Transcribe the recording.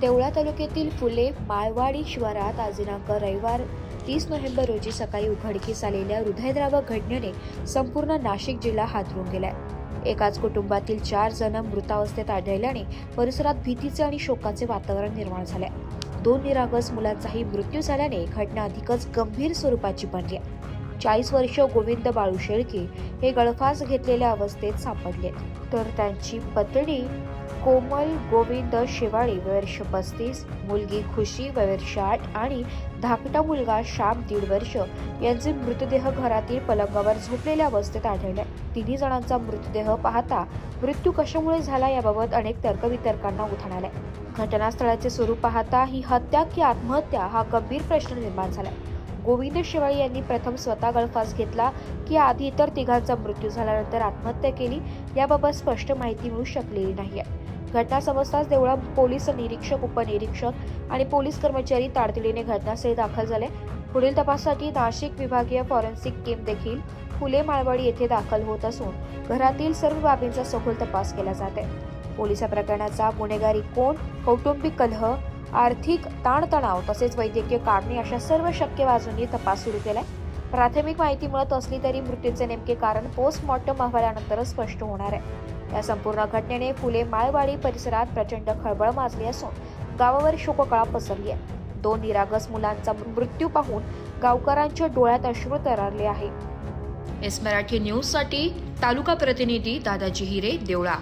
देवळा तालुक्यातील फुले माळवाडी शिवारात आज दिनांक रविवार 30 नोव्हेंबर रोजी सकाळी उघडकीस आलेल्या हृदयद्रावक घटनेने संपूर्ण नाशिक जिल्हा हादरून गेलाय। एकाच कुटुंबातील 4 जण मृतावस्थेत आढळल्याने परिसरात भीतीचे आणि शोकाचे वातावरण निर्माण झाले। 2 निरागस मुलांचाही मृत्यू झाल्याने घटना अधिकच गंभीर स्वरूपाची बनली आहे। 40 वर्षीय गोविंद बाळू शेळके हे गळफास घेतलेल्या अवस्थेत सापडले, तर त्यांची पत्नी कोमल गोविंद शेवाळे वर्ष 35, मुलगी खुशी वर्ष 8 आणि धाकटा मुलगा श्याम 1.5 वर्ष यांचे मृतदेह घरातील पलंगावर झोपलेल्या अवस्थेत आढळले। 3 जणांचा मृतदेह पाहता मृत्यू कशामुळे झाला याबाबत अनेक तर्कवितर्कांना उधाण आले। घटनास्थळाचे स्वरूप पाहता ही हत्या की आत्महत्या हा गंभीर प्रश्न निर्माण झाला। गोविंद शेवाळे यांनी प्रथम स्वतः गळफास घेतला की आधी इतर 3घांचा मृत्यू झाल्यानंतर आत्महत्या केली याबाबत स्पष्ट माहिती मिळू शकलेली नाही। घटना समजताच देवळा पोलीस निरीक्षक, उपनिरीक्षक आणि पोलीस कर्मचारी तातडीने घटनास्थळी दाखल झाले। पुढील तपासासाठी नाशिक विभागीय फॉरेन्सिक टीम देखील फुले माळवाडी येथे दाखल होत असून घरातील सर्व बाबींचा सखोल तपास केला जात आहे। पोलीस गुन्हेगाराचा गुन्हेगारी कोण, कौटुंबिक कलह, आर्थिक ताणतणाव तसेच वैद्यकीय कारणे अशा सर्व शक्य बाजूंनी तपास सुरू केलाय। प्राथमिक माहिती मिळत असली तरी मृत्यूचे नेमके कारण पोस्टमॉर्टम अहवालानंतरच स्पष्ट होणार आहे। या संपूर्ण घटनेने फुले माळवाडी परिसरात प्रचंड खळबळ माजली असून गावावर शोककळा पसरली आहे। 2 निरागस मुलांचा मृत्यू पाहून गावकऱ्यांच्या डोळ्यात अश्रू तरळले आहे। एस मराठी न्यूज साठी तालुका प्रतिनिधी दादाजी हिरे, देवळा।